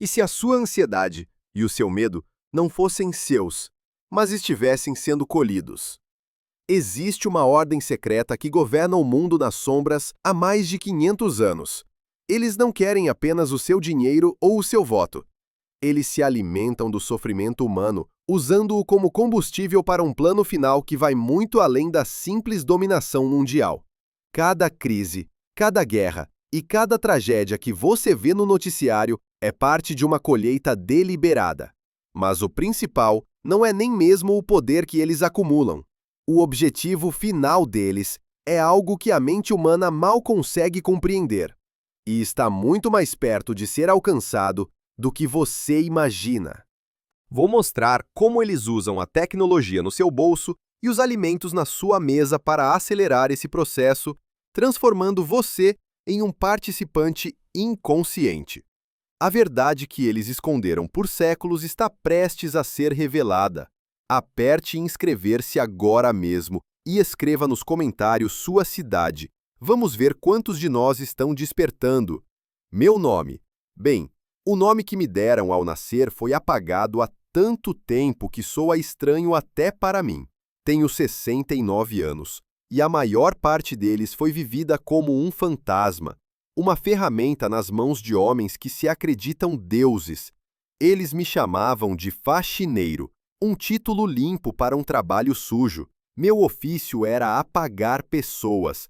E se a sua ansiedade e o seu medo não fossem seus, mas estivessem sendo colhidos? Existe uma ordem secreta que governa o mundo nas sombras há mais de 500 anos. Eles não querem apenas o seu dinheiro ou o seu voto. Eles se alimentam do sofrimento humano, usando-o como combustível para um plano final que vai muito além da simples dominação mundial. Cada crise, cada guerra e cada tragédia que você vê no noticiário é parte de uma colheita deliberada. Mas o principal não é nem mesmo o poder que eles acumulam. O objetivo final deles é algo que a mente humana mal consegue compreender. E está muito mais perto de ser alcançado do que você imagina. Vou mostrar como eles usam a tecnologia no seu bolso e os alimentos na sua mesa para acelerar esse processo, transformando você em um participante inconsciente. A verdade que eles esconderam por séculos está prestes a ser revelada. Aperte em inscrever-se agora mesmo e escreva nos comentários sua cidade. Vamos ver quantos de nós estão despertando. Meu nome. Bem, o nome que me deram ao nascer foi apagado há tanto tempo que soa estranho até para mim. Tenho 69 anos, e a maior parte deles foi vivida como um fantasma, uma ferramenta nas mãos de homens que se acreditam deuses. Eles me chamavam de faxineiro, um título limpo para um trabalho sujo. Meu ofício era apagar pessoas,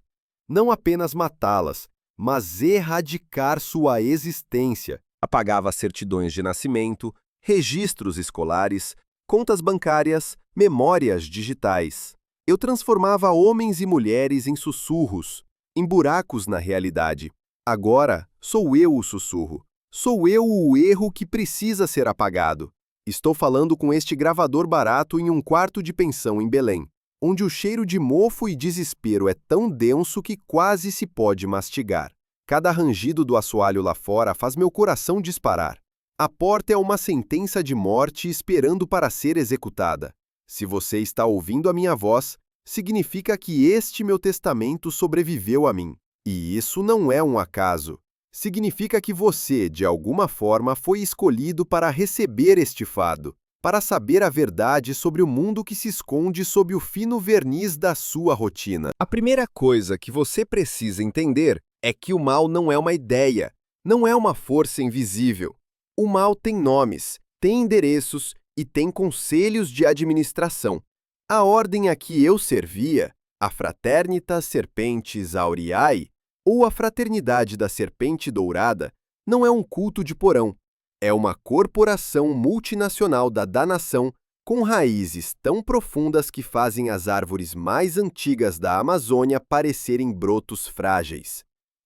não apenas matá-las, mas erradicar sua existência. Apagava certidões de nascimento, registros escolares, contas bancárias, memórias digitais. Eu transformava homens e mulheres em sussurros, em buracos na realidade. Agora, sou eu o sussurro. Sou eu o erro que precisa ser apagado. Estou falando com este gravador barato em um quarto de pensão em Belém, onde o cheiro de mofo e desespero é tão denso que quase se pode mastigar. Cada rangido do assoalho lá fora faz meu coração disparar. A porta é uma sentença de morte esperando para ser executada. Se você está ouvindo a minha voz, significa que este meu testamento sobreviveu a mim. E isso não é um acaso. Significa que você, de alguma forma, foi escolhido para receber este fardo, para saber a verdade sobre o mundo que se esconde sob o fino verniz da sua rotina. A primeira coisa que você precisa entender é que o mal não é uma ideia, não é uma força invisível. O mal tem nomes, tem endereços e tem conselhos de administração. A ordem a que eu servia, a Fraternitas Serpentis Aureae, ou a Fraternidade da Serpente Dourada, não é um culto de porão. É uma corporação multinacional da danação com raízes tão profundas que fazem as árvores mais antigas da Amazônia parecerem brotos frágeis.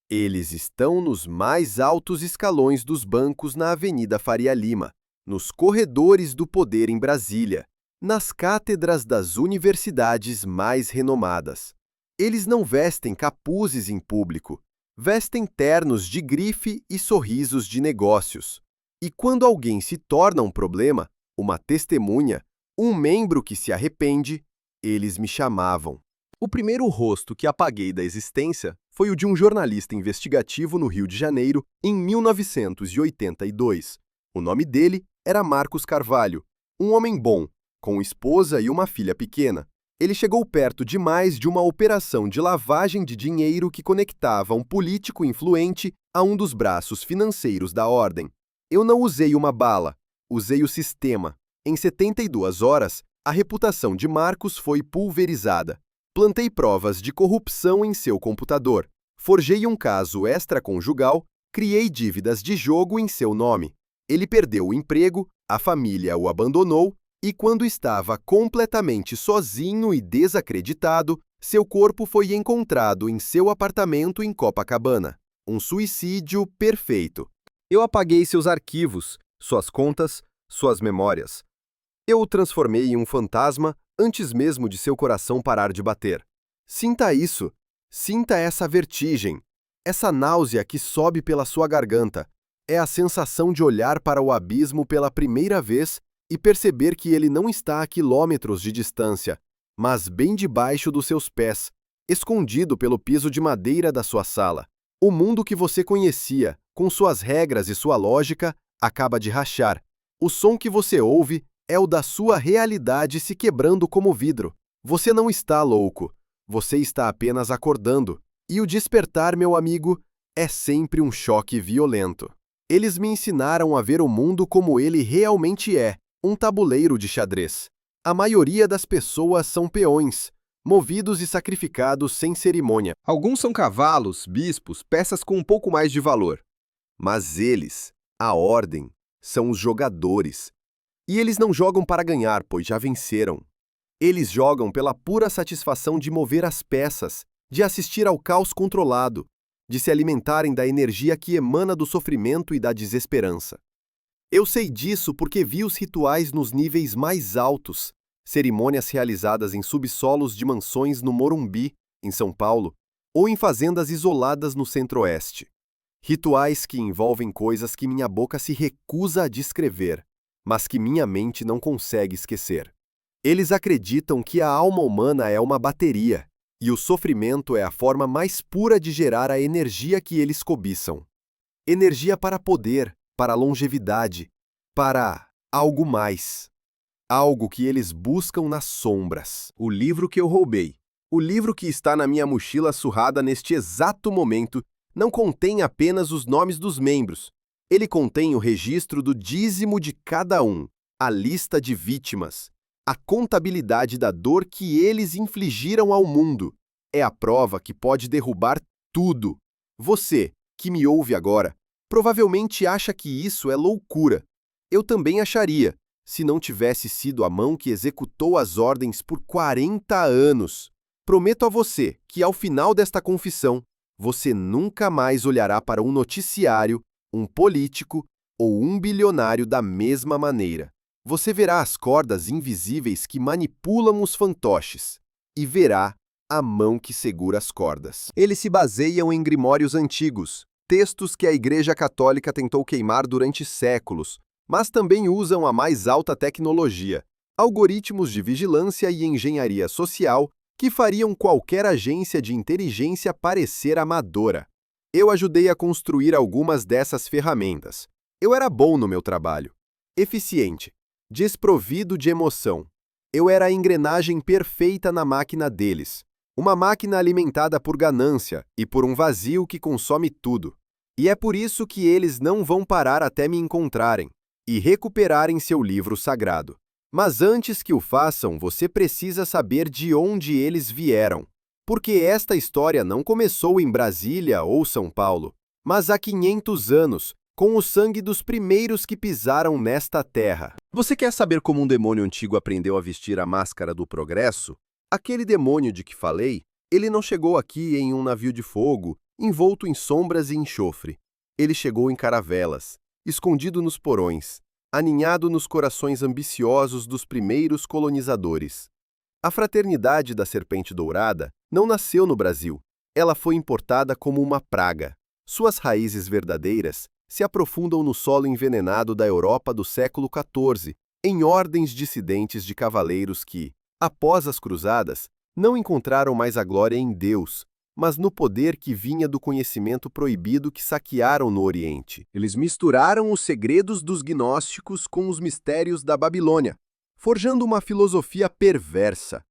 Eles estão nos mais altos escalões dos bancos na Avenida Faria Lima, nos corredores do poder em Brasília, nas cátedras das universidades mais renomadas. Eles não vestem capuzes em público, vestem ternos de grife e sorrisos de negócios. E quando alguém se torna um problema, uma testemunha, um membro que se arrepende, eles me chamavam. O primeiro rosto que apaguei da existência foi o de um jornalista investigativo no Rio de Janeiro em 1982. O nome dele era Marcos Carvalho, um homem bom, com esposa e uma filha pequena. Ele chegou perto demais de uma operação de lavagem de dinheiro que conectava um político influente a um dos braços financeiros da ordem. Eu não usei uma bala, usei o sistema. Em 72 horas, a reputação de Marcos foi pulverizada. Plantei provas de corrupção em seu computador, forjei um caso extraconjugal, criei dívidas de jogo em seu nome. Ele perdeu o emprego, a família o abandonou e, quando estava completamente sozinho e desacreditado, seu corpo foi encontrado em seu apartamento em Copacabana. Um suicídio perfeito. Eu apaguei seus arquivos, suas contas, suas memórias. Eu o transformei em um fantasma antes mesmo de seu coração parar de bater. Sinta isso. Sinta essa vertigem. Essa náusea que sobe pela sua garganta. É a sensação de olhar para o abismo pela primeira vez e perceber que ele não está a quilômetros de distância, mas bem debaixo dos seus pés, escondido pelo piso de madeira da sua sala. O mundo que você conhecia, com suas regras e sua lógica, acaba de rachar. O som que você ouve é o da sua realidade se quebrando como vidro. Você não está louco. Você está apenas acordando. E o despertar, meu amigo, é sempre um choque violento. Eles me ensinaram a ver o mundo como ele realmente é, um tabuleiro de xadrez. A maioria das pessoas são peões, movidos e sacrificados sem cerimônia. Alguns são cavalos, bispos, peças com um pouco mais de valor. Mas eles, a ordem, são os jogadores. E eles não jogam para ganhar, pois já venceram. Eles jogam pela pura satisfação de mover as peças, de assistir ao caos controlado, de se alimentarem da energia que emana do sofrimento e da desesperança. Eu sei disso porque vi os rituais nos níveis mais altos, cerimônias realizadas em subsolos de mansões no Morumbi, em São Paulo, ou em fazendas isoladas no Centro-Oeste. Rituais que envolvem coisas que minha boca se recusa a descrever, mas que minha mente não consegue esquecer. Eles acreditam que a alma humana é uma bateria, e o sofrimento é a forma mais pura de gerar a energia que eles cobiçam. Energia para poder, para longevidade, para algo mais. Algo que eles buscam nas sombras. O livro que eu roubei, o livro que está na minha mochila surrada neste exato momento, não contém apenas os nomes dos membros. Ele contém o registro do dízimo de cada um, a lista de vítimas, a contabilidade da dor que eles infligiram ao mundo. É a prova que pode derrubar tudo. Você, que me ouve agora, provavelmente acha que isso é loucura. Eu também acharia, se não tivesse sido a mão que executou as ordens por 40 anos. Prometo a você que, ao final desta confissão, você nunca mais olhará para um noticiário, um político ou um bilionário da mesma maneira. Você verá as cordas invisíveis que manipulam os fantoches e verá a mão que segura as cordas. Eles se baseiam em grimórios antigos, textos que a Igreja Católica tentou queimar durante séculos, mas também usam a mais alta tecnologia, algoritmos de vigilância e engenharia social que fariam qualquer agência de inteligência parecer amadora. Eu ajudei a construir algumas dessas ferramentas. Eu era bom no meu trabalho, eficiente, desprovido de emoção. Eu era a engrenagem perfeita na máquina deles. Uma máquina alimentada por ganância e por um vazio que consome tudo. E é por isso que eles não vão parar até me encontrarem e recuperarem seu livro sagrado. Mas antes que o façam, você precisa saber de onde eles vieram. Porque esta história não começou em Brasília ou São Paulo, mas há 500 anos, com o sangue dos primeiros que pisaram nesta terra. Você quer saber como um demônio antigo aprendeu a vestir a máscara do progresso? Aquele demônio de que falei, ele não chegou aqui em um navio de fogo, envolto em sombras e enxofre. Ele chegou em caravelas, escondido nos porões, aninhado nos corações ambiciosos dos primeiros colonizadores. A Fraternidade da Serpente Dourada não nasceu no Brasil. Ela foi importada como uma praga. Suas raízes verdadeiras se aprofundam no solo envenenado da Europa do século XIV, em ordens dissidentes de cavaleiros que, após as cruzadas, não encontraram mais a glória em Deus, mas no poder que vinha do conhecimento proibido que saquearam no Oriente. Eles misturaram os segredos dos gnósticos com os mistérios da Babilônia, forjando uma filosofia perversa,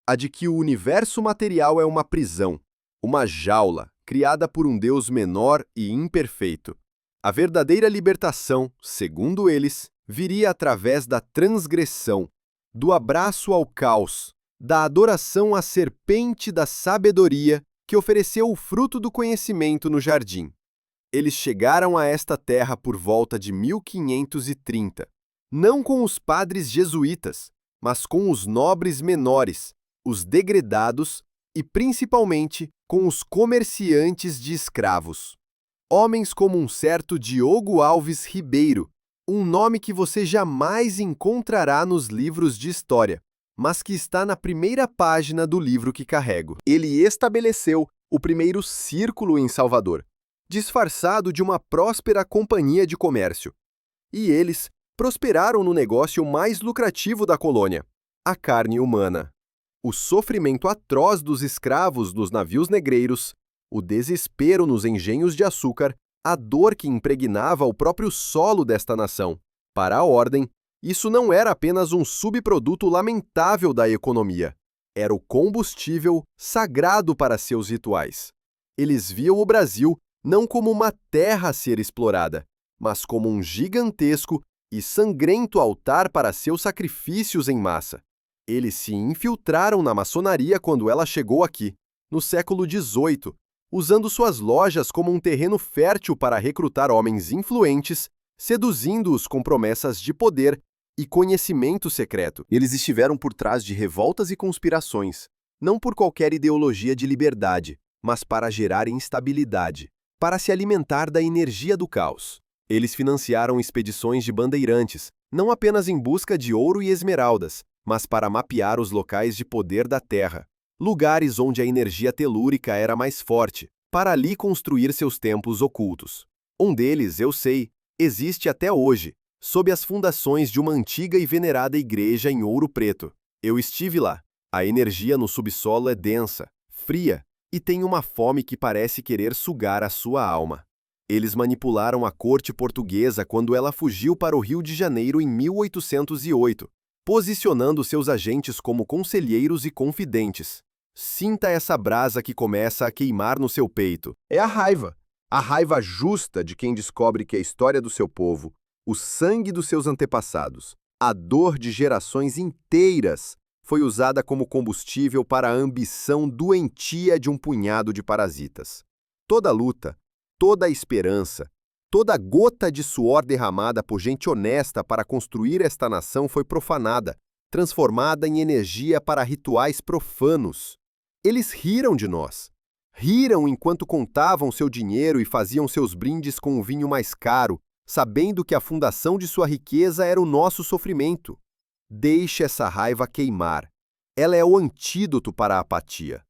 a de que o universo material é uma prisão, uma jaula criada por um Deus menor e imperfeito. A verdadeira libertação, segundo eles, viria através da transgressão, do abraço ao caos, da adoração à serpente da sabedoria que ofereceu o fruto do conhecimento no jardim. Eles chegaram a esta terra por volta de 1530, não com os padres jesuítas, mas com os nobres menores, os degredados e, principalmente, com os comerciantes de escravos. Homens como um certo Diogo Alves Ribeiro, um nome que você jamais encontrará nos livros de história, mas que está na primeira página do livro que carrego. Ele estabeleceu o primeiro círculo em Salvador, disfarçado de uma próspera companhia de comércio. E eles prosperaram no negócio mais lucrativo da colônia, a carne humana. O sofrimento atroz dos escravos nos navios negreiros, o desespero nos engenhos de açúcar a dor que impregnava o próprio solo desta nação. Para a ordem, isso não era apenas um subproduto lamentável da economia. Era o combustível sagrado para seus rituais. Eles viam o Brasil não como uma terra a ser explorada, mas como um gigantesco e sangrento altar para seus sacrifícios em massa. Eles se infiltraram na maçonaria quando ela chegou aqui, no século XVIII, usando suas lojas como um terreno fértil para recrutar homens influentes, seduzindo-os com promessas de poder e conhecimento secreto. Eles estiveram por trás de revoltas e conspirações, não por qualquer ideologia de liberdade, mas para gerar instabilidade, para se alimentar da energia do caos. Eles financiaram expedições de bandeirantes, não apenas em busca de ouro e esmeraldas, mas para mapear os locais de poder da Terra, lugares onde a energia telúrica era mais forte, para ali construir seus templos ocultos. Um deles, eu sei, existe até hoje, sob as fundações de uma antiga e venerada igreja em Ouro Preto. Eu estive lá. A energia no subsolo é densa, fria e tem uma fome que parece querer sugar a sua alma. Eles manipularam a corte portuguesa quando ela fugiu para o Rio de Janeiro em 1808, posicionando seus agentes como conselheiros e confidentes. Sinta essa brasa que começa a queimar no seu peito. É a raiva justa de quem descobre que a história do seu povo, o sangue dos seus antepassados, a dor de gerações inteiras foi usada como combustível para a ambição doentia de um punhado de parasitas. Toda luta, toda esperança, toda gota de suor derramada por gente honesta para construir esta nação foi profanada, transformada em energia para rituais profanos. Eles riram de nós. Riram enquanto contavam seu dinheiro e faziam seus brindes com o vinho mais caro, sabendo que a fundação de sua riqueza era o nosso sofrimento. Deixe essa raiva queimar. Ela é o antídoto para a apatia.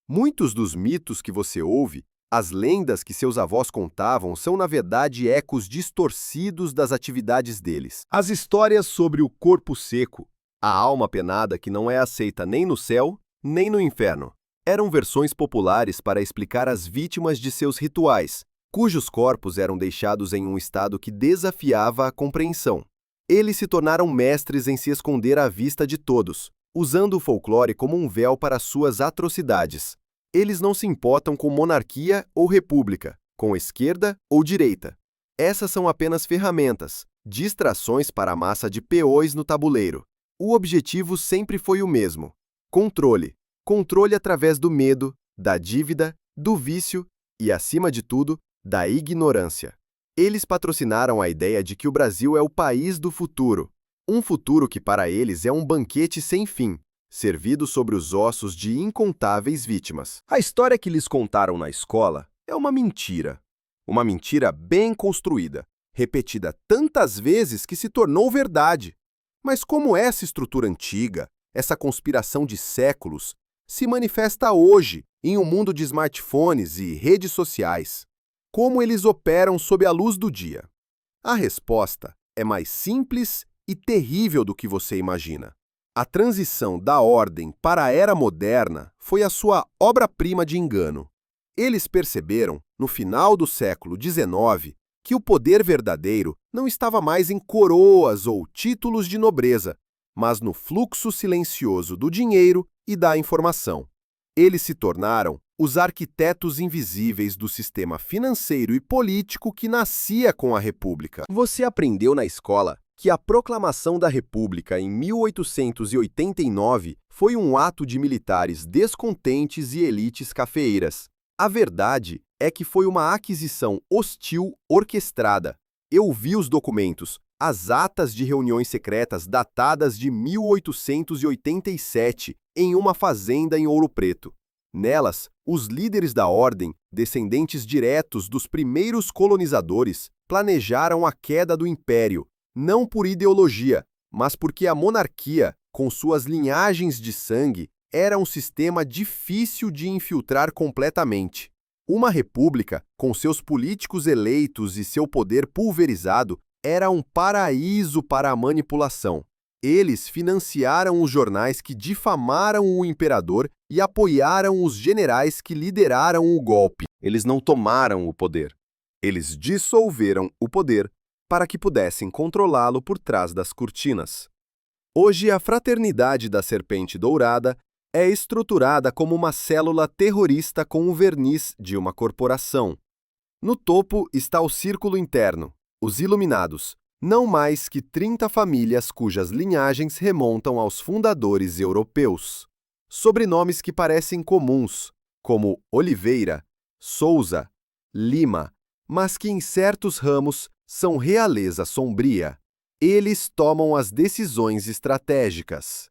Muitos dos mitos que você ouve, as lendas que seus avós contavam, são na verdade ecos distorcidos das atividades deles. As histórias sobre o corpo seco, a alma penada que não é aceita nem no céu, nem no inferno, eram versões populares para explicar as vítimas de seus rituais, cujos corpos eram deixados em um estado que desafiava a compreensão. Eles se tornaram mestres em se esconder à vista de todos, usando o folclore como um véu para suas atrocidades. Eles não se importam com monarquia ou república, com esquerda ou direita. Essas são apenas ferramentas, distrações para a massa de peões no tabuleiro. O objetivo sempre foi o mesmo: controle. Controle através do medo, da dívida, do vício e, acima de tudo, da ignorância. Eles patrocinaram a ideia de que o Brasil é o país do futuro, um futuro que para eles é um banquete sem fim, servido sobre os ossos de incontáveis vítimas. A história que lhes contaram na escola é uma mentira bem construída, repetida tantas vezes que se tornou verdade. Mas como essa estrutura antiga, essa conspiração de séculos, se manifesta hoje em um mundo de smartphones e redes sociais? Como eles operam sob a luz do dia? A resposta é mais simples e terrível do que você imagina. A transição da ordem para a era moderna foi a sua obra-prima de engano. Eles perceberam, no final do século XIX, que o poder verdadeiro não estava mais em coroas ou títulos de nobreza, mas no fluxo silencioso do dinheiro e da informação. Eles se tornaram os arquitetos invisíveis do sistema financeiro e político que nascia com a República. Você aprendeu na escola que a proclamação da República em 1889 foi um ato de militares descontentes e elites cafeeiras. A verdade é que foi uma aquisição hostil orquestrada. Eu vi os documentos, as atas de reuniões secretas datadas de 1887 em uma fazenda em Ouro Preto. Nelas, os líderes da ordem, descendentes diretos dos primeiros colonizadores, planejaram a queda do império, não por ideologia, mas porque a monarquia, com suas linhagens de sangue, era um sistema difícil de infiltrar completamente. Uma república, com seus políticos eleitos e seu poder pulverizado, era um paraíso para a manipulação. Eles financiaram os jornais que difamaram o imperador e apoiaram os generais que lideraram o golpe. Eles não tomaram o poder. Eles dissolveram o poder para que pudessem controlá-lo por trás das cortinas. Hoje, a Fraternidade da Serpente Dourada é estruturada como uma célula terrorista com o verniz de uma corporação. No topo está o círculo interno, os Iluminados, não mais que 30 famílias cujas linhagens remontam aos fundadores europeus. Sobrenomes que parecem comuns, como Oliveira, Souza, Lima, mas que em certos ramos são realeza sombria. Eles tomam as decisões estratégicas.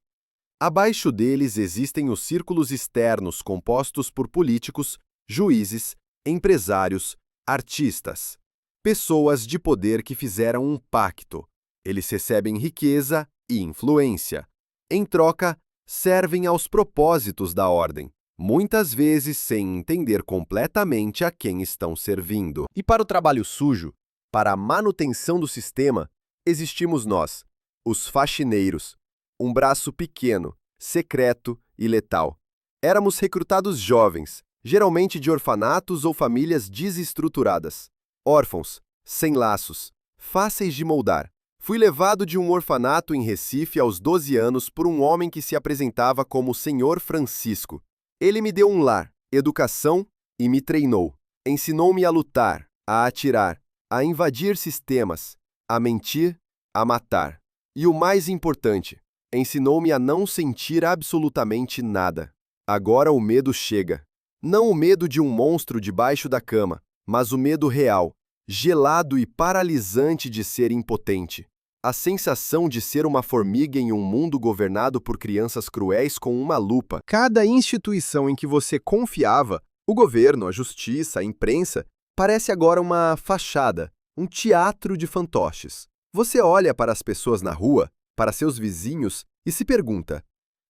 Abaixo deles existem os círculos externos compostos por políticos, juízes, empresários, artistas. Pessoas de poder que fizeram um pacto. Eles recebem riqueza e influência. Em troca, servem aos propósitos da ordem, muitas vezes sem entender completamente a quem estão servindo. E para o trabalho sujo, para a manutenção do sistema, existimos nós, os faxineiros, um braço pequeno, secreto e letal. Éramos recrutados jovens, geralmente de orfanatos ou famílias desestruturadas. Órfãos, sem laços, fáceis de moldar. Fui levado de um orfanato em Recife aos 12 anos por um homem que se apresentava como Senhor Francisco. Ele me deu um lar, educação e me treinou. Ensinou-me a lutar, a atirar, a invadir sistemas, a mentir, a matar. E o mais importante, ensinou-me a não sentir absolutamente nada. Agora o medo chega. Não o medo de um monstro debaixo da cama, mas o medo real, gelado e paralisante de ser impotente. A sensação de ser uma formiga em um mundo governado por crianças cruéis com uma lupa. Cada instituição em que você confiava, o governo, a justiça, a imprensa, parece agora uma fachada, um teatro de fantoches. Você olha para as pessoas na rua, para seus vizinhos, e se pergunta: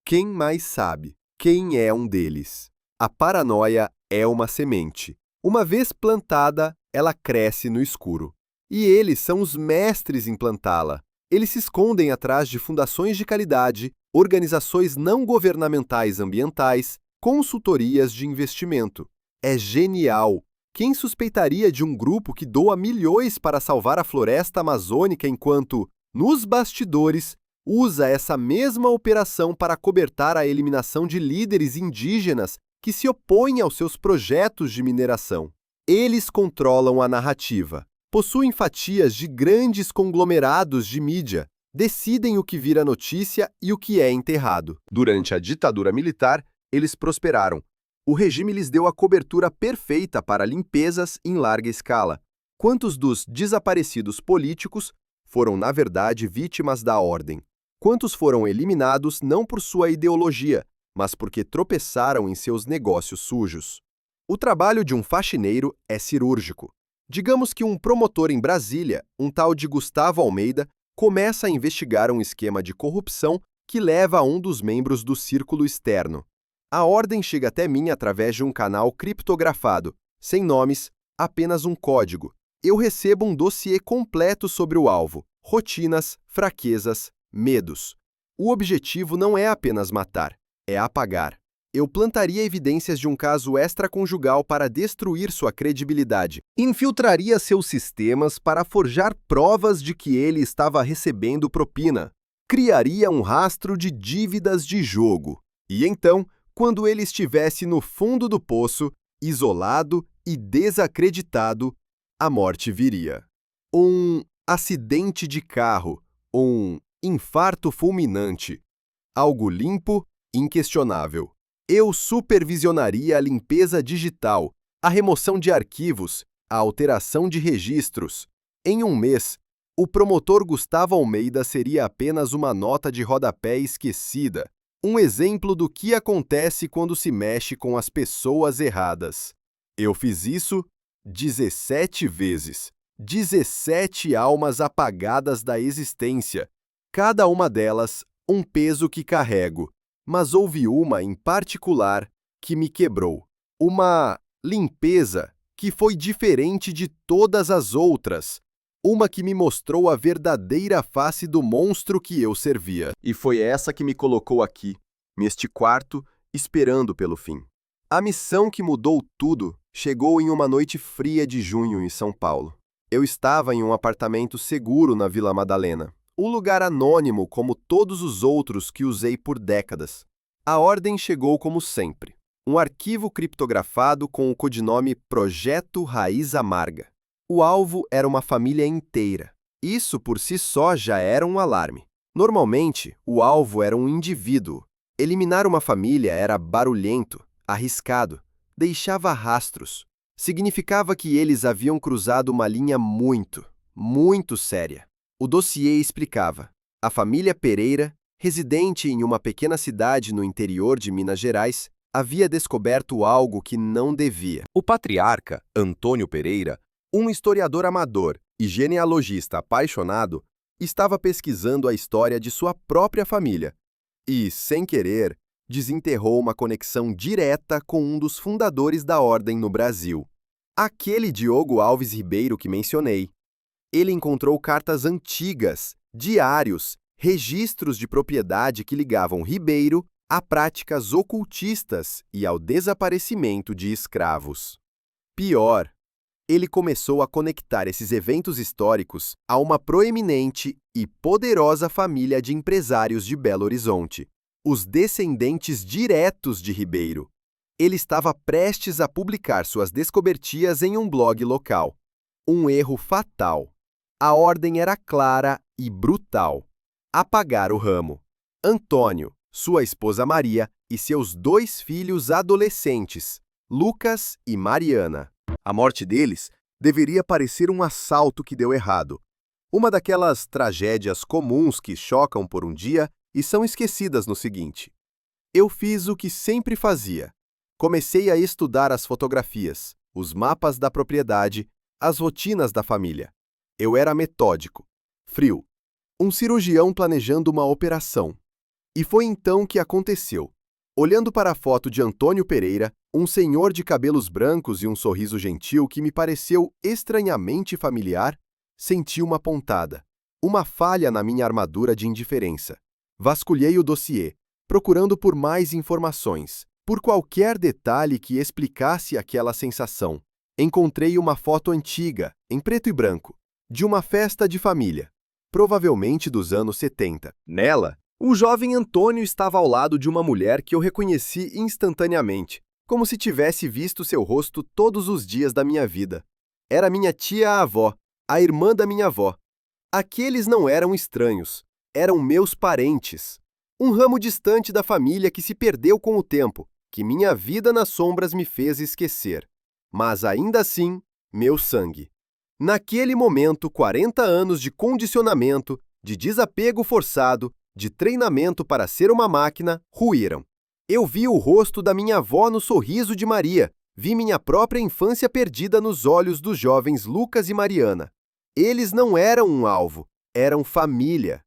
quem mais sabe? Quem é um deles? A paranoia é uma semente. Uma vez plantada, ela cresce no escuro. E eles são os mestres em plantá-la. Eles se escondem atrás de fundações de caridade, organizações não governamentais ambientais, consultorias de investimento. É genial! Quem suspeitaria de um grupo que doa milhões para salvar a floresta amazônica enquanto, nos bastidores, usa essa mesma operação para acobertar a eliminação de líderes indígenas que se opõem aos seus projetos de mineração? Eles controlam a narrativa, possuem fatias de grandes conglomerados de mídia, decidem o que vira notícia e o que é enterrado. Durante a ditadura militar, eles prosperaram. O regime lhes deu a cobertura perfeita para limpezas em larga escala. Quantos dos desaparecidos políticos foram, na verdade, vítimas da ordem? Quantos foram eliminados não por sua ideologia, mas porque tropeçaram em seus negócios sujos? O trabalho de um faxineiro é cirúrgico. Digamos que um promotor em Brasília, um tal de Gustavo Almeida, começa a investigar um esquema de corrupção que leva a um dos membros do círculo externo. A ordem chega até mim através de um canal criptografado, sem nomes, apenas um código. Eu recebo um dossiê completo sobre o alvo, rotinas, fraquezas, medos. O objetivo não é apenas matar, é apagar. Eu plantaria evidências de um caso extraconjugal para destruir sua credibilidade. Infiltraria seus sistemas para forjar provas de que ele estava recebendo propina. Criaria um rastro de dívidas de jogo. E então, quando ele estivesse no fundo do poço, isolado e desacreditado, a morte viria. Um acidente de carro, um infarto fulminante. Algo limpo, inquestionável. Eu supervisionaria a limpeza digital, a remoção de arquivos, a alteração de registros. Em um mês, o promotor Gustavo Almeida seria apenas uma nota de rodapé esquecida, um exemplo do que acontece quando se mexe com as pessoas erradas. Eu fiz isso 17 vezes. 17 almas apagadas da existência. Cada uma delas, um peso que carrego. Mas houve uma em particular que me quebrou. Uma limpeza que foi diferente de todas as outras. Uma que me mostrou a verdadeira face do monstro que eu servia. E foi essa que me colocou aqui, neste quarto, esperando pelo fim. A missão que mudou tudo chegou em uma noite fria de junho em São Paulo. Eu estava em um apartamento seguro na Vila Madalena, um lugar anônimo como todos os outros que usei por décadas. A ordem chegou como sempre. Um arquivo criptografado com o codinome Projeto Raiz Amarga. O alvo era uma família inteira. Isso por si só já era um alarme. Normalmente, o alvo era um indivíduo. Eliminar uma família era barulhento, arriscado, deixava rastros. Significava que eles haviam cruzado uma linha muito séria. O dossiê explicava: a família Pereira, residente em uma pequena cidade no interior de Minas Gerais, havia descoberto algo que não devia. O patriarca, Antônio Pereira, um historiador amador e genealogista apaixonado, estava pesquisando a história de sua própria família e, sem querer, desenterrou uma conexão direta com um dos fundadores da ordem no Brasil. Aquele Diogo Alves Ribeiro que mencionei. Ele encontrou cartas antigas, diários, registros de propriedade que ligavam Ribeiro a práticas ocultistas e ao desaparecimento de escravos. Pior, ele começou a conectar esses eventos históricos a uma proeminente e poderosa família de empresários de Belo Horizonte, os descendentes diretos de Ribeiro. Ele estava prestes a publicar suas descobertias em um blog local. Um erro fatal. A ordem era clara e brutal: apagar o ramo. Antônio, sua esposa Maria e seus 2 filhos adolescentes, Lucas e Mariana. A morte deles deveria parecer um assalto que deu errado. Uma daquelas tragédias comuns que chocam por um dia e são esquecidas no seguinte. Eu fiz o que sempre fazia. Comecei a estudar as fotografias, os mapas da propriedade, as rotinas da família. Eu era metódico, frio, um cirurgião planejando uma operação. E foi então que aconteceu. Olhando para a foto de Antônio Pereira, um senhor de cabelos brancos e um sorriso gentil que me pareceu estranhamente familiar, senti uma pontada, uma falha na minha armadura de indiferença. Vasculhei o dossiê, procurando por mais informações, por qualquer detalhe que explicasse aquela sensação. Encontrei uma foto antiga, em preto e branco, de uma festa de família, provavelmente dos anos 70. Nela, o jovem Antônio estava ao lado de uma mulher que eu reconheci instantaneamente, como se tivesse visto seu rosto todos os dias da minha vida. Era minha tia-avó, a irmã da minha avó. Aqueles não eram estranhos, eram meus parentes. Um ramo distante da família que se perdeu com o tempo, que minha vida nas sombras me fez esquecer. Mas ainda assim, meu sangue. Naquele momento, 40 anos de condicionamento, de desapego forçado, de treinamento para ser uma máquina, ruíram. Eu vi o rosto da minha avó no sorriso de Maria, vi minha própria infância perdida nos olhos dos jovens Lucas e Mariana. Eles não eram um alvo, eram família.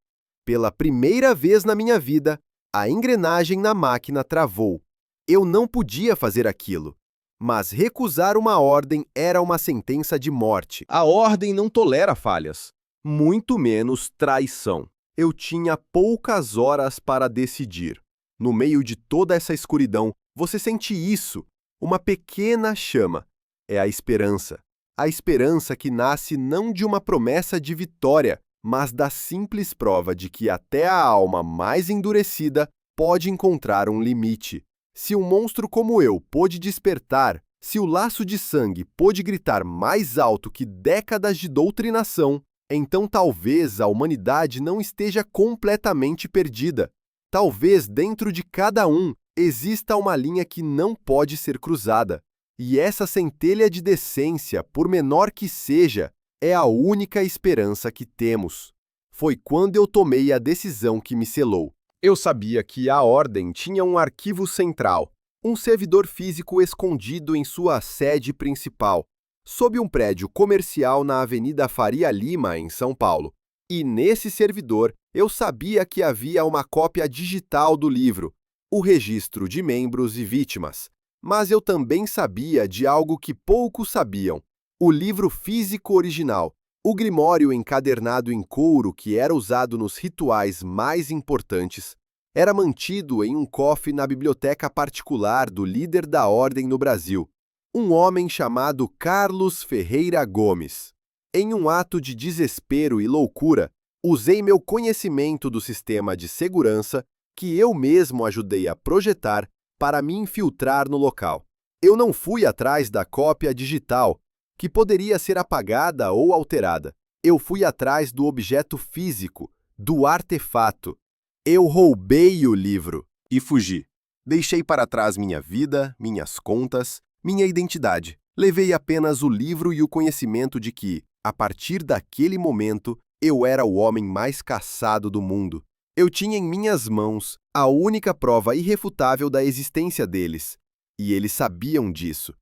Pela primeira vez na minha vida, a engrenagem na máquina travou. Eu não podia fazer aquilo. Mas recusar uma ordem era uma sentença de morte. A ordem não tolera falhas, muito menos traição. Eu tinha poucas horas para decidir. No meio de toda essa escuridão, você sente isso, uma pequena chama. É a esperança. A esperança que nasce não de uma promessa de vitória, mas da simples prova de que até a alma mais endurecida pode encontrar um limite. Se um monstro como eu pôde despertar, se o laço de sangue pôde gritar mais alto que décadas de doutrinação, então talvez a humanidade não esteja completamente perdida. Talvez dentro de cada um exista uma linha que não pode ser cruzada. E essa centelha de decência, por menor que seja, é a única esperança que temos. Foi quando eu tomei a decisão que me selou. Eu sabia que a Ordem tinha um arquivo central, um servidor físico escondido em sua sede principal, sob um prédio comercial na Avenida Faria Lima, em São Paulo. E nesse servidor, eu sabia que havia uma cópia digital do livro, o registro de membros e vítimas. Mas eu também sabia de algo que poucos sabiam: o livro físico original, o grimório encadernado em couro que era usado nos rituais mais importantes, era mantido em um cofre na biblioteca particular do líder da ordem no Brasil, um homem chamado Carlos Ferreira Gomes. Em um ato de desespero e loucura, usei meu conhecimento do sistema de segurança que eu mesmo ajudei a projetar para me infiltrar no local. Eu não fui atrás da cópia digital, que poderia ser apagada ou alterada. Eu fui atrás do objeto físico, do artefato. Eu roubei o livro E fugi. Deixei para trás minha vida, minhas contas, minha identidade. Levei apenas o livro e o conhecimento de que, a partir daquele momento, eu era o homem mais caçado do mundo. Eu tinha em minhas mãos a única prova irrefutável da existência deles, e eles sabiam disso.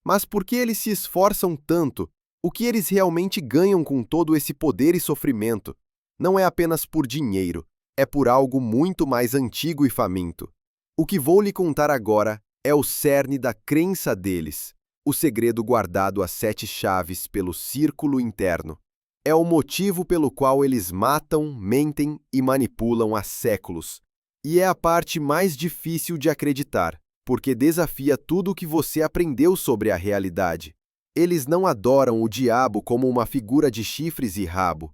Mas por que eles se esforçam tanto? O que eles realmente ganham com todo esse poder e sofrimento? Não é apenas por dinheiro, é por algo muito mais antigo e faminto. O que vou lhe contar agora é o cerne da crença deles, o segredo guardado às 7 chaves pelo círculo interno. É o motivo pelo qual eles matam, mentem e manipulam há séculos. E é a parte mais difícil de acreditar, porque desafia tudo o que você aprendeu sobre a realidade. Eles não adoram o diabo como uma figura de chifres e rabo.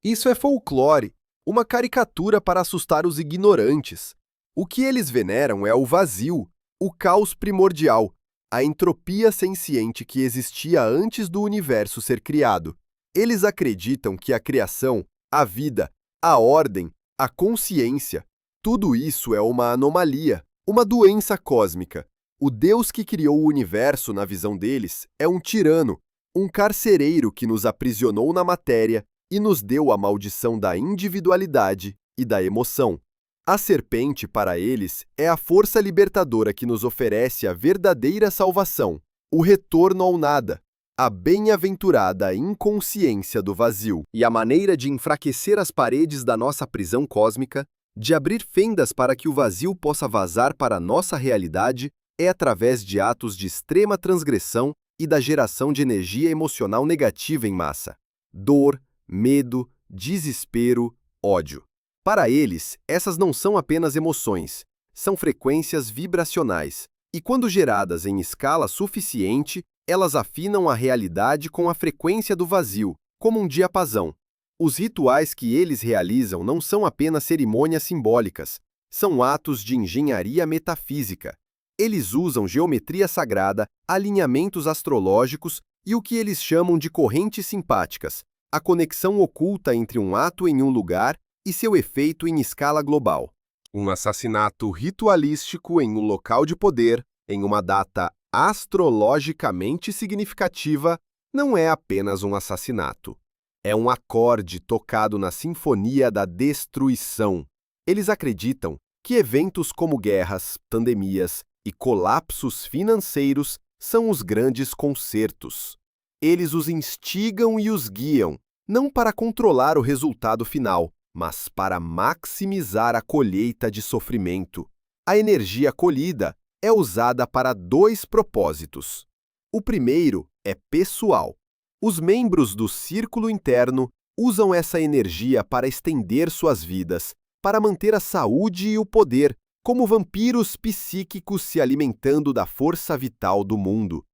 Isso é folclore, uma caricatura para assustar os ignorantes. O que eles veneram é o vazio, o caos primordial, a entropia senciente que existia antes do universo ser criado. Eles acreditam que a criação, a vida, a ordem, a consciência, tudo isso é uma anomalia, uma doença cósmica. O Deus que criou o universo, na visão deles, é um tirano, um carcereiro que nos aprisionou na matéria e nos deu a maldição da individualidade e da emoção. A serpente, para eles, é a força libertadora que nos oferece a verdadeira salvação, o retorno ao nada, a bem-aventurada inconsciência do vazio. E a maneira de enfraquecer as paredes da nossa prisão cósmica, de abrir fendas para que o vazio possa vazar para a nossa realidade, é através de atos de extrema transgressão e da geração de energia emocional negativa em massa. Dor, medo, desespero, ódio. Para eles, essas não são apenas emoções, são frequências vibracionais, e quando geradas em escala suficiente, elas afinam a realidade com a frequência do vazio, como um diapasão. Os rituais que eles realizam não são apenas cerimônias simbólicas, são atos de engenharia metafísica. Eles usam geometria sagrada, alinhamentos astrológicos e o que eles chamam de correntes simpáticas, a conexão oculta entre um ato em um lugar e seu efeito em escala global. Um assassinato ritualístico em um local de poder, em uma data astrologicamente significativa, não é apenas um assassinato. É um acorde tocado na sinfonia da destruição. Eles acreditam que eventos como guerras, pandemias e colapsos financeiros são os grandes concertos. Eles os instigam e os guiam, não para controlar o resultado final, mas para maximizar a colheita de sofrimento. A energia colhida é usada para 2 propósitos. O primeiro é pessoal. Os membros do círculo interno usam essa energia para estender suas vidas, para manter a saúde e o poder, como vampiros psíquicos se alimentando da força vital do mundo.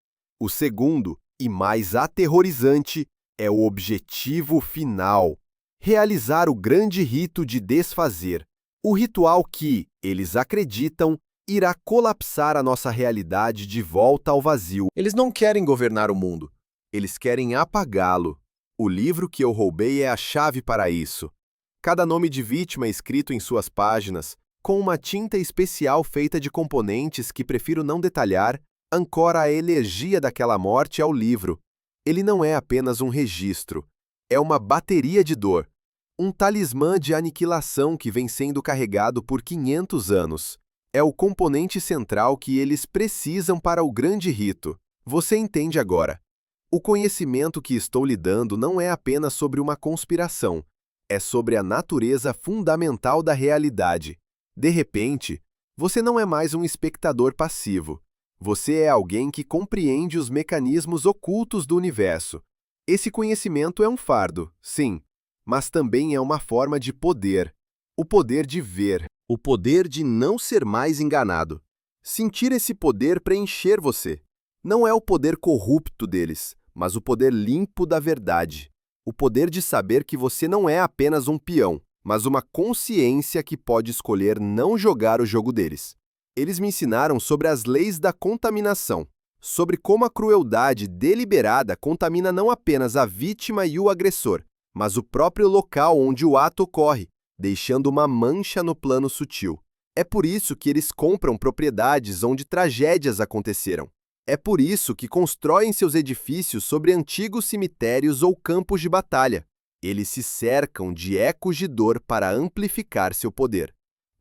O segundo, e mais aterrorizante, é o objetivo final: realizar o grande rito de desfazer, o ritual que, eles acreditam, irá colapsar a nossa realidade de volta ao vazio. Eles não querem governar o mundo, eles querem apagá-lo. O livro que eu roubei é a chave para isso. Cada nome de vítima é escrito em suas páginas, com uma tinta especial feita de componentes que prefiro não detalhar, ancora a energia daquela morte ao livro. Ele não é apenas um registro, é uma bateria de dor, um talismã de aniquilação que vem sendo carregado por 500 anos. É o componente central que eles precisam para o grande rito. Você entende agora. O conhecimento que estou lhe dando não é apenas sobre uma conspiração, é sobre a natureza fundamental da realidade. De repente, você não é mais um espectador passivo. Você é alguém que compreende os mecanismos ocultos do universo. Esse conhecimento é um fardo, sim, mas também é uma forma de poder. O poder de ver, O poder de não ser mais enganado. Sentir esse poder preencher você. Não é o poder corrupto deles, mas o poder limpo da verdade. O poder de saber que você não é apenas um peão, mas uma consciência que pode escolher não jogar o jogo deles. Eles me ensinaram sobre as leis da contaminação, sobre como a crueldade deliberada contamina não apenas a vítima e o agressor, mas o próprio local onde o ato ocorre, deixando uma mancha no plano sutil. É por isso que eles compram propriedades onde tragédias aconteceram. É por isso que constroem seus edifícios sobre antigos cemitérios ou campos de batalha. Eles se cercam de ecos de dor para amplificar seu poder.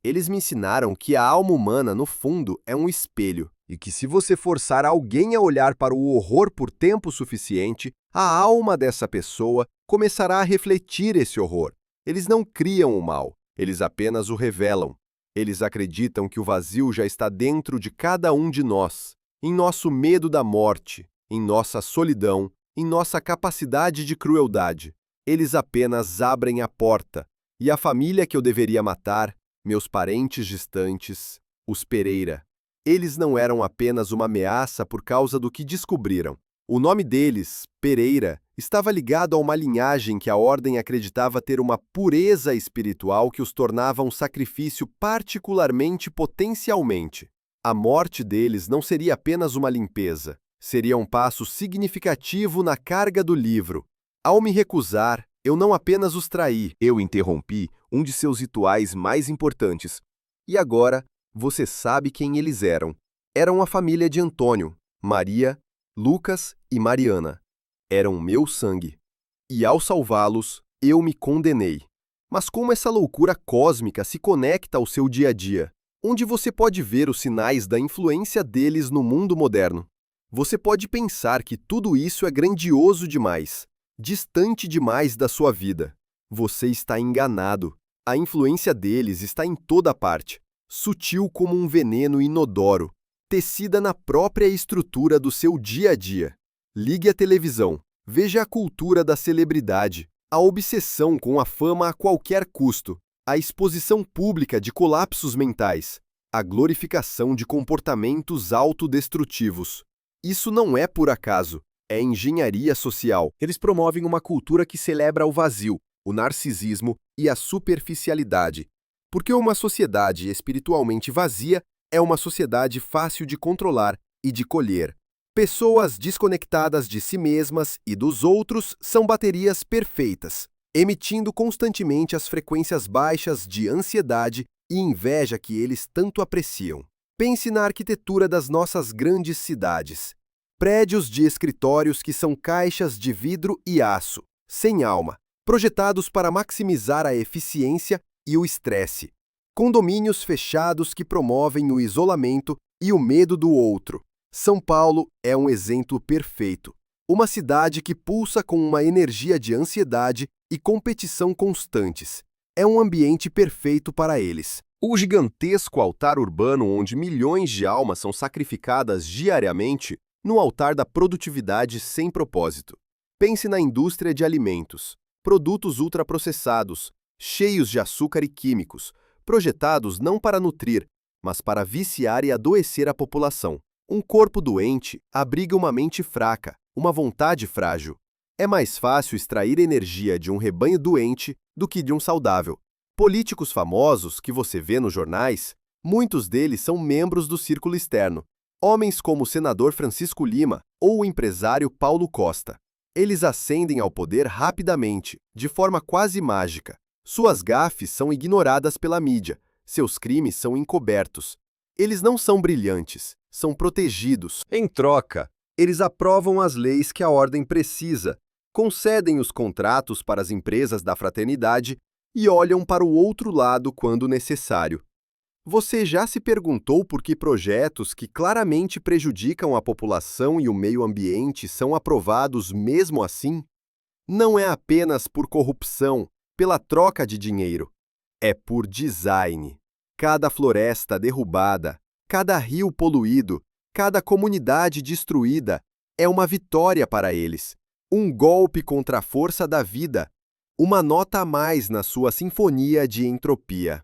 Eles me ensinaram que a alma humana, no fundo, é um espelho, e que se você forçar alguém a olhar para o horror por tempo suficiente, a alma dessa pessoa começará a refletir esse horror. Eles não criam o mal, eles apenas o revelam. Eles acreditam que o vazio já está dentro de cada um de nós, em nosso medo da morte, em nossa solidão, em nossa capacidade de crueldade. Eles apenas abrem a porta, e a família que eu deveria matar, meus parentes distantes, os Pereira. Eles não eram apenas uma ameaça por causa do que descobriram. O nome deles, Pereira, estava ligado a uma linhagem que a ordem acreditava ter uma pureza espiritual que os tornava um sacrifício particularmente potencialmente. A morte deles não seria apenas uma limpeza, seria um passo significativo na carga do livro. Ao me recusar, eu não apenas os traí, eu interrompi um de seus rituais mais importantes. E agora, você sabe quem eles eram. Eram a família de Antônio, Maria, Lucas e Mariana. Eram meu sangue. E ao salvá-los, eu me condenei. Mas como essa loucura cósmica se conecta ao seu dia a dia? Onde você pode ver os sinais da influência deles no mundo moderno? Você pode pensar que tudo isso é grandioso demais, distante demais da sua vida. Você está enganado. A influência deles está em toda parte, sutil como um veneno inodoro, tecida na própria estrutura do seu dia a dia. Ligue a televisão, veja a cultura da celebridade, a obsessão com a fama a qualquer custo, a exposição pública de colapsos mentais, a glorificação de comportamentos autodestrutivos. Isso não é por acaso, é engenharia social. Eles promovem uma cultura que celebra o vazio, o narcisismo e a superficialidade. Porque uma sociedade espiritualmente vazia é uma sociedade fácil de controlar e de colher. Pessoas desconectadas de si mesmas e dos outros são baterias perfeitas, emitindo constantemente as frequências baixas de ansiedade e inveja que eles tanto apreciam. Pense na arquitetura das nossas grandes cidades. Prédios de escritórios que são caixas de vidro e aço, sem alma, projetados para maximizar a eficiência e o estresse. Condomínios fechados que promovem o isolamento e o medo do outro. São Paulo é um exemplo perfeito. Uma cidade que pulsa com uma energia de ansiedade e competição constantes. É um ambiente perfeito para eles. O gigantesco altar urbano onde milhões de almas são sacrificadas diariamente no altar da produtividade sem propósito. Pense na indústria de alimentos, produtos ultraprocessados, cheios de açúcar e químicos, projetados não para nutrir, mas para viciar e adoecer a população. Um corpo doente abriga uma mente fraca, uma vontade frágil. É mais fácil extrair energia de um rebanho doente do que de um saudável. Políticos famosos que você vê nos jornais, muitos deles são membros do círculo externo. Homens como o senador Francisco Lima ou o empresário Paulo Costa. Eles ascendem ao poder rapidamente, de forma quase mágica. Suas gafes são ignoradas pela mídia, seus crimes são encobertos. Eles não são brilhantes, são protegidos. Em troca, eles aprovam as leis que a ordem precisa, concedem os contratos para as empresas da fraternidade e olham para o outro lado quando necessário. Você já se perguntou por que projetos que claramente prejudicam a população e o meio ambiente são aprovados mesmo assim? Não é apenas por corrupção, pela troca de dinheiro. É por design. Cada floresta derrubada, cada rio poluído, cada comunidade destruída é uma vitória para eles. Um golpe contra a força da vida. Uma nota a mais na sua sinfonia de entropia.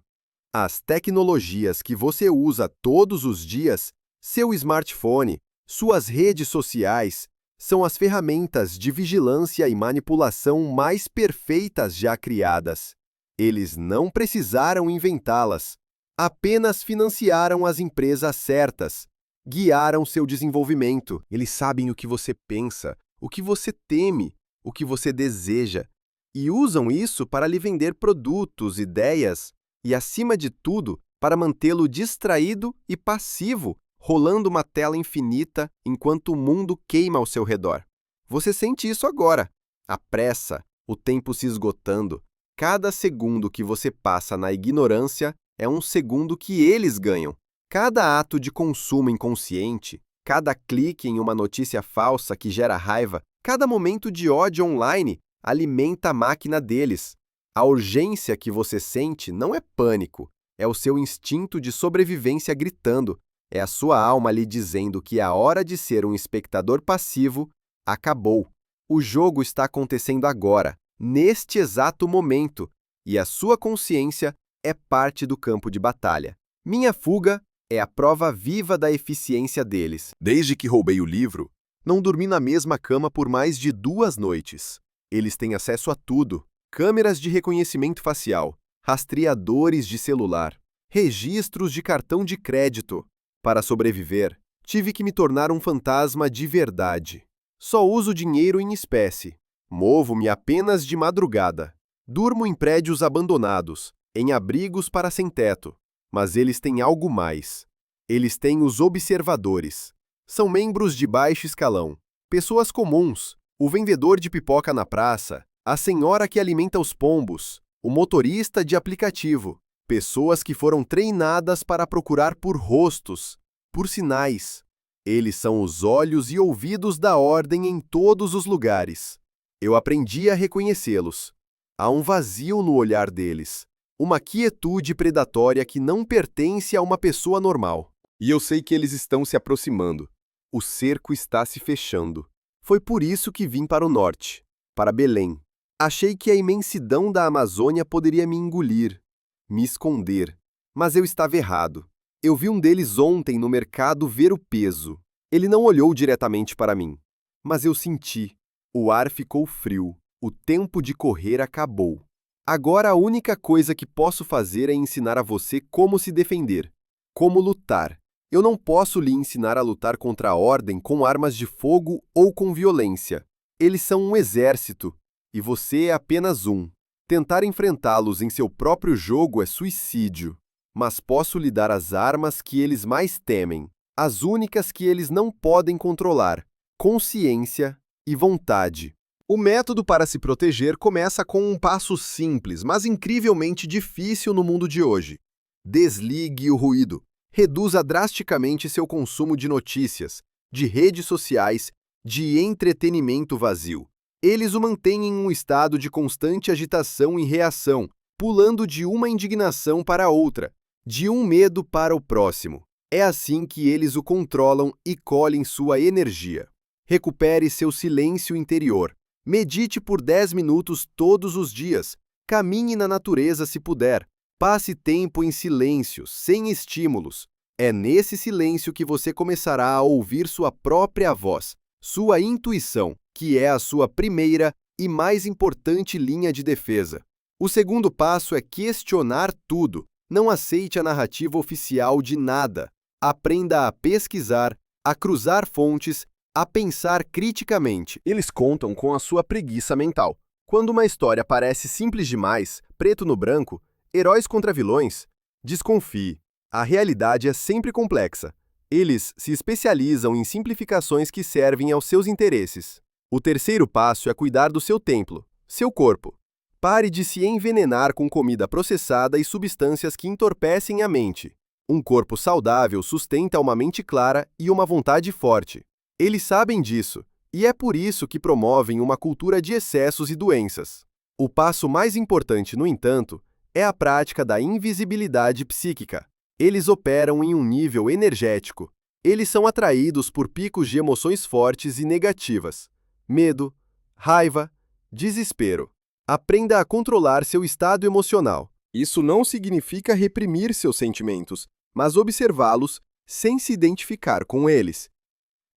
As tecnologias que você usa todos os dias, seu smartphone, suas redes sociais, são as ferramentas de vigilância e manipulação mais perfeitas já criadas. Eles não precisaram inventá-las, apenas financiaram as empresas certas, guiaram seu desenvolvimento. Eles sabem o que você pensa, o que você teme, o que você deseja, e usam isso para lhe vender produtos, ideias e, acima de tudo, para mantê-lo distraído e passivo, rolando uma tela infinita enquanto o mundo queima ao seu redor. Você sente isso agora. A pressa, o tempo se esgotando. Cada segundo que você passa na ignorância é um segundo que eles ganham. Cada ato de consumo inconsciente, cada clique em uma notícia falsa que gera raiva, cada momento de ódio online alimenta a máquina deles. A urgência que você sente não é pânico, é o seu instinto de sobrevivência gritando. É a sua alma lhe dizendo que a hora de ser um espectador passivo acabou. O jogo está acontecendo agora, neste exato momento, e a sua consciência é parte do campo de batalha. Minha fuga é a prova viva da eficiência deles. Desde que roubei o livro, não dormi na mesma cama por mais de 2 noites. Eles têm acesso a tudo: câmeras de reconhecimento facial, rastreadores de celular, registros de cartão de crédito. Para sobreviver, tive que me tornar um fantasma de verdade. Só uso dinheiro em espécie. Movo-me apenas de madrugada. Durmo em prédios abandonados, em abrigos para sem-teto. Mas eles têm algo mais. Eles têm os observadores. São membros de baixo escalão. Pessoas comuns. O vendedor de pipoca na praça. A senhora que alimenta os pombos. O motorista de aplicativo. Pessoas que foram treinadas para procurar por rostos, por sinais. Eles são os olhos e ouvidos da ordem em todos os lugares. Eu aprendi a reconhecê-los. Há um vazio no olhar deles, uma quietude predatória que não pertence a uma pessoa normal. E eu sei que eles estão se aproximando. O cerco está se fechando. Foi por isso que vim para o norte, para Belém. Achei que a imensidão da Amazônia poderia me engolir, me esconder. Mas eu estava errado. Eu vi um deles ontem no mercado ver o peso. Ele não olhou diretamente para mim, mas eu senti. O ar ficou frio. O tempo de correr acabou. Agora a única coisa que posso fazer é ensinar a você como se defender, como lutar. Eu não posso lhe ensinar a lutar contra a ordem com armas de fogo ou com violência. Eles são um exército, e você é apenas um. Tentar enfrentá-los em seu próprio jogo é suicídio. Mas posso lhe dar as armas que eles mais temem, as únicas que eles não podem controlar: consciência e vontade. O método para se proteger começa com um passo simples, mas incrivelmente difícil no mundo de hoje. Desligue o ruído. Reduza drasticamente seu consumo de notícias, de redes sociais, de entretenimento vazio. Eles o mantêm em um estado de constante agitação e reação, pulando de uma indignação para outra, de um medo para o próximo. É assim que eles o controlam e colhem sua energia. Recupere seu silêncio interior. Medite por 10 minutos todos os dias. Caminhe na natureza se puder. Passe tempo em silêncio, sem estímulos. É nesse silêncio que você começará a ouvir sua própria voz, sua intuição, que é a sua primeira e mais importante linha de defesa. O segundo passo é questionar tudo. Não aceite a narrativa oficial de nada. Aprenda a pesquisar, a cruzar fontes, a pensar criticamente. Eles contam com a sua preguiça mental. Quando uma história parece simples demais, preto no branco, heróis contra vilões, desconfie. A realidade é sempre complexa. Eles se especializam em simplificações que servem aos seus interesses. O terceiro passo é cuidar do seu templo, seu corpo. Pare de se envenenar com comida processada e substâncias que entorpecem a mente. Um corpo saudável sustenta uma mente clara e uma vontade forte. Eles sabem disso, e é por isso que promovem uma cultura de excessos e doenças. O passo mais importante, no entanto, é a prática da invisibilidade psíquica. Eles operam em um nível energético. Eles são atraídos por picos de emoções fortes e negativas. Medo, raiva, desespero. Aprenda a controlar seu estado emocional. Isso não significa reprimir seus sentimentos, mas observá-los sem se identificar com eles.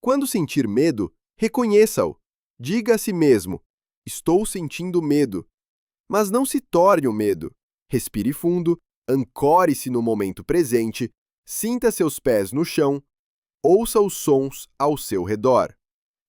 Quando sentir medo, reconheça-o. Diga a si mesmo: estou sentindo medo. Mas não se torne o medo. Respire fundo, ancore-se no momento presente, sinta seus pés no chão, ouça os sons ao seu redor.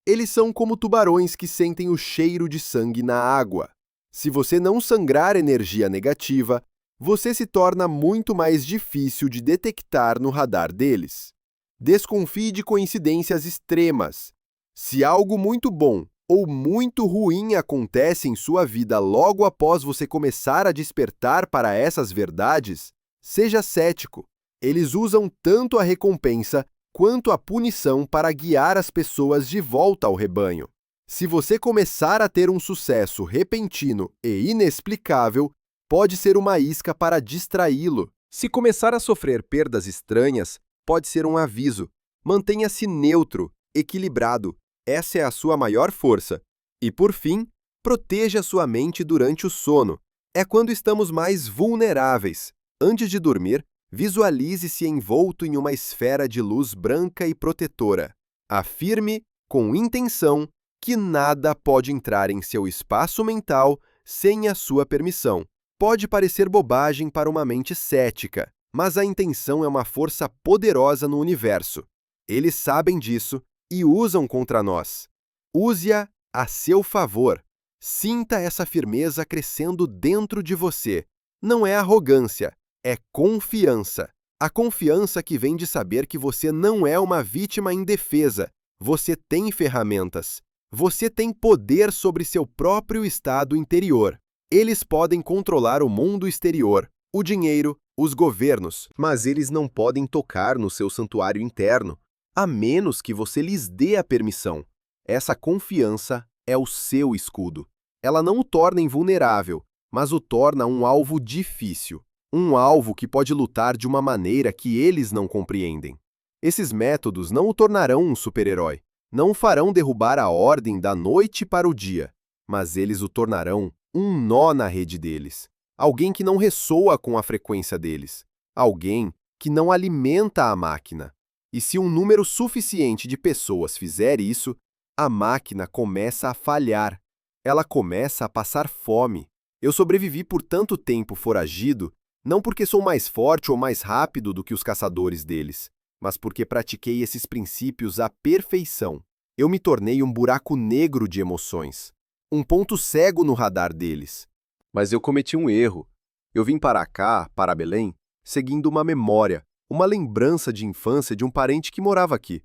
Eles são como tubarões que sentem o cheiro de sangue na água. Se você não sangrar energia negativa, você se torna muito mais difícil de detectar no radar deles. Desconfie de coincidências extremas. Se algo muito bom ou muito ruim acontece em sua vida logo após você começar a despertar para essas verdades, seja cético. Eles usam tanto a recompensa quanto a punição para guiar as pessoas de volta ao rebanho. Se você começar a ter um sucesso repentino e inexplicável, pode ser uma isca para distraí-lo. Se começar a sofrer perdas estranhas, pode ser um aviso. Mantenha-se neutro, equilibrado. Essa é a sua maior força. E, por fim, proteja sua mente durante o sono. É quando estamos mais vulneráveis. Antes de dormir, visualize-se envolto em uma esfera de luz branca e protetora. Afirme, com intenção, que nada pode entrar em seu espaço mental sem a sua permissão. Pode parecer bobagem para uma mente cética, mas a intenção é uma força poderosa no universo. Eles sabem disso e usam contra nós. Use-a a seu favor. Sinta essa firmeza crescendo dentro de você. Não é arrogância, é confiança. A confiança que vem de saber que você não é uma vítima indefesa. Você tem ferramentas. Você tem poder sobre seu próprio estado interior. Eles podem controlar o mundo exterior, o dinheiro, os governos, mas eles não podem tocar no seu santuário interno, a menos que você lhes dê a permissão. Essa confiança é o seu escudo. Ela não o torna invulnerável, mas o torna um alvo difícil, um alvo que pode lutar de uma maneira que eles não compreendem. Esses métodos não o tornarão um super-herói, não o farão derrubar a ordem da noite para o dia, mas eles o tornarão um nó na rede deles, alguém que não ressoa com a frequência deles, alguém que não alimenta a máquina. E se um número suficiente de pessoas fizer isso, a máquina começa a falhar, ela começa a passar fome. Eu sobrevivi por tanto tempo foragido, não porque sou mais forte ou mais rápido do que os caçadores deles, mas porque pratiquei esses princípios à perfeição. Eu me tornei um buraco negro de emoções, um ponto cego no radar deles. Mas eu cometi um erro. Eu vim para cá, para Belém, seguindo uma memória, uma lembrança de infância de um parente que morava aqui.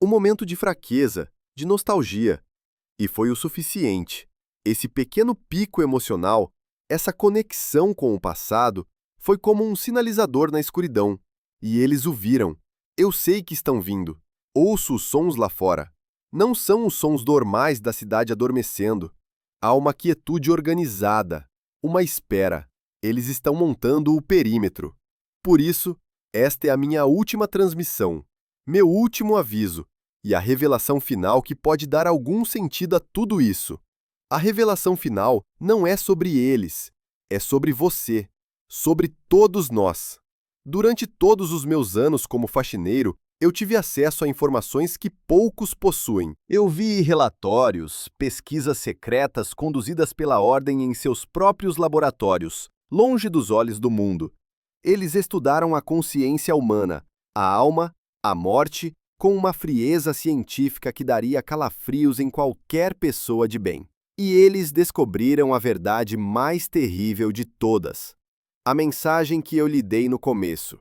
Um momento de fraqueza, de nostalgia. E foi o suficiente. Esse pequeno pico emocional, essa conexão com o passado, foi como um sinalizador na escuridão. E eles o viram. Eu sei que estão vindo. Ouço os sons lá fora. Não são os sons normais da cidade adormecendo. Há uma quietude organizada, uma espera. Eles estão montando o perímetro. Por isso, esta é a minha última transmissão, meu último aviso, e a revelação final que pode dar algum sentido a tudo isso. A revelação final não é sobre eles, é sobre você, sobre todos nós. Durante todos os meus anos como faxineiro, eu tive acesso a informações que poucos possuem. Eu vi relatórios, pesquisas secretas conduzidas pela Ordem em seus próprios laboratórios, longe dos olhos do mundo. Eles estudaram a consciência humana, a alma, a morte, com uma frieza científica que daria calafrios em qualquer pessoa de bem. E eles descobriram a verdade mais terrível de todas. A mensagem que eu lhe dei no começo.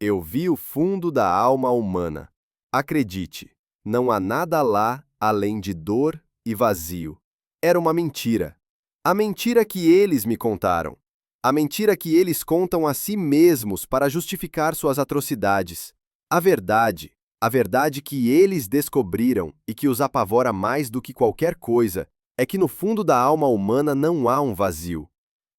Eu vi o fundo da alma humana. Acredite, não há nada lá além de dor e vazio. Era uma mentira. A mentira que eles me contaram. A mentira que eles contam a si mesmos para justificar suas atrocidades. A verdade que eles descobriram e que os apavora mais do que qualquer coisa, é que no fundo da alma humana não há um vazio.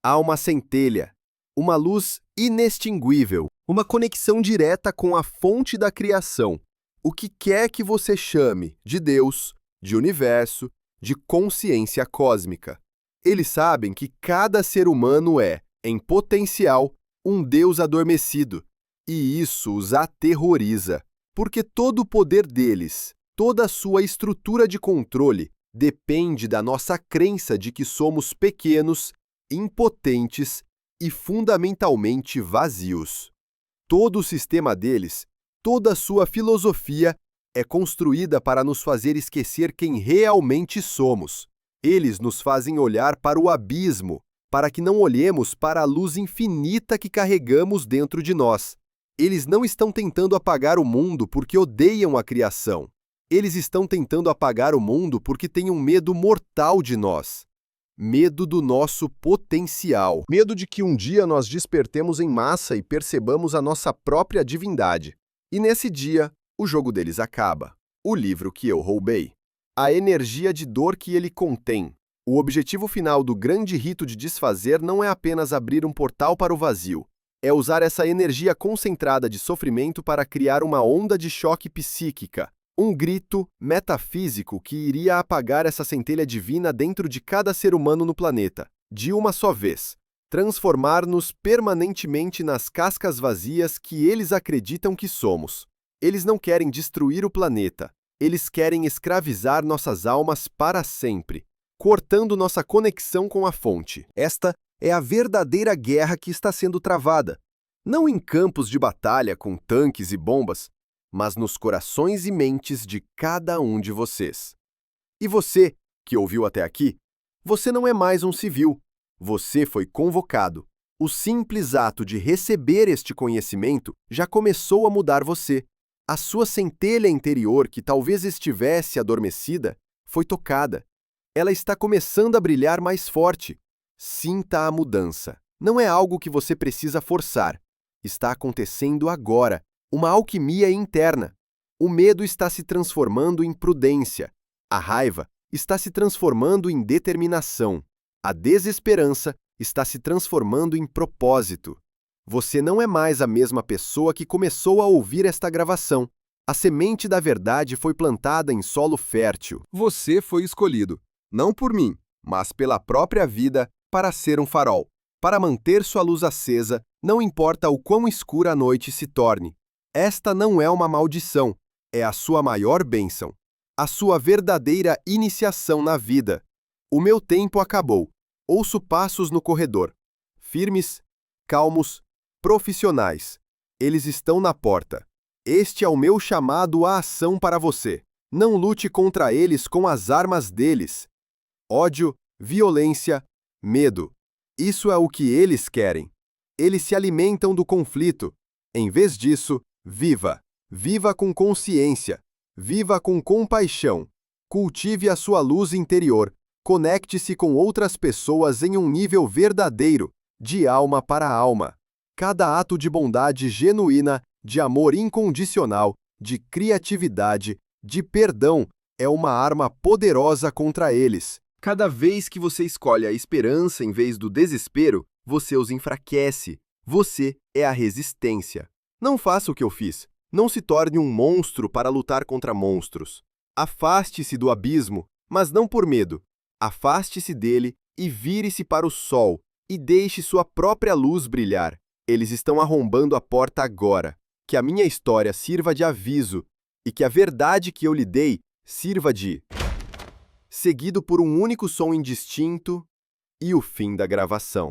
Há uma centelha, uma luz inextinguível, uma conexão direta com a fonte da criação. O que quer que você chame de Deus, de universo, de consciência cósmica. Eles sabem que cada ser humano é, em potencial, um Deus adormecido. E isso os aterroriza, porque todo o poder deles, toda a sua estrutura de controle, depende da nossa crença de que somos pequenos, impotentes e fundamentalmente vazios. Todo o sistema deles, toda a sua filosofia é construída para nos fazer esquecer quem realmente somos. Eles nos fazem olhar para o abismo, para que não olhemos para a luz infinita que carregamos dentro de nós. Eles não estão tentando apagar o mundo porque odeiam a criação. Eles estão tentando apagar o mundo porque têm um medo mortal de nós. Medo do nosso potencial. Medo de que um dia nós despertemos em massa e percebamos a nossa própria divindade. E nesse dia, o jogo deles acaba. O livro que eu roubei. A energia de dor que ele contém. O objetivo final do grande rito de desfazer não é apenas abrir um portal para o vazio. É usar essa energia concentrada de sofrimento para criar uma onda de choque psíquica. Um grito metafísico que iria apagar essa centelha divina dentro de cada ser humano no planeta, de uma só vez. Transformar-nos permanentemente nas cascas vazias que eles acreditam que somos. Eles não querem destruir o planeta. Eles querem escravizar nossas almas para sempre, cortando nossa conexão com a fonte. Esta é a verdadeira guerra que está sendo travada. Não em campos de batalha com tanques e bombas, mas nos corações e mentes de cada um de vocês. E você, que ouviu até aqui, você não é mais um civil. Você foi convocado. O simples ato de receber este conhecimento já começou a mudar você. A sua centelha interior, que talvez estivesse adormecida, foi tocada. Ela está começando a brilhar mais forte. Sinta a mudança. Não é algo que você precisa forçar. Está acontecendo agora. Uma alquimia interna. O medo está se transformando em prudência. A raiva está se transformando em determinação. A desesperança está se transformando em propósito. Você não é mais a mesma pessoa que começou a ouvir esta gravação. A semente da verdade foi plantada em solo fértil. Você foi escolhido, não por mim, mas pela própria vida, para ser um farol. Para manter sua luz acesa, não importa o quão escura a noite se torne. Esta não é uma maldição, é a sua maior bênção. A sua verdadeira iniciação na vida. O meu tempo acabou. Ouço passos no corredor. Firmes, calmos, profissionais. Eles estão na porta. Este é o meu chamado à ação para você. Não lute contra eles com as armas deles. Ódio, violência, medo. Isso é o que eles querem. Eles se alimentam do conflito. Em vez disso, viva. Viva com consciência. Viva com compaixão. Cultive a sua luz interior. Conecte-se com outras pessoas em um nível verdadeiro, de alma para alma. Cada ato de bondade genuína, de amor incondicional, de criatividade, de perdão, é uma arma poderosa contra eles. Cada vez que você escolhe a esperança em vez do desespero, você os enfraquece. Você é a resistência. Não faça o que eu fiz. Não se torne um monstro para lutar contra monstros. Afaste-se do abismo, mas não por medo. Afaste-se dele e vire-se para o sol e deixe sua própria luz brilhar. Eles estão arrombando a porta agora. Que a minha história sirva de aviso e que a verdade que eu lhe dei sirva de... Seguido por um único som indistinto e o fim da gravação.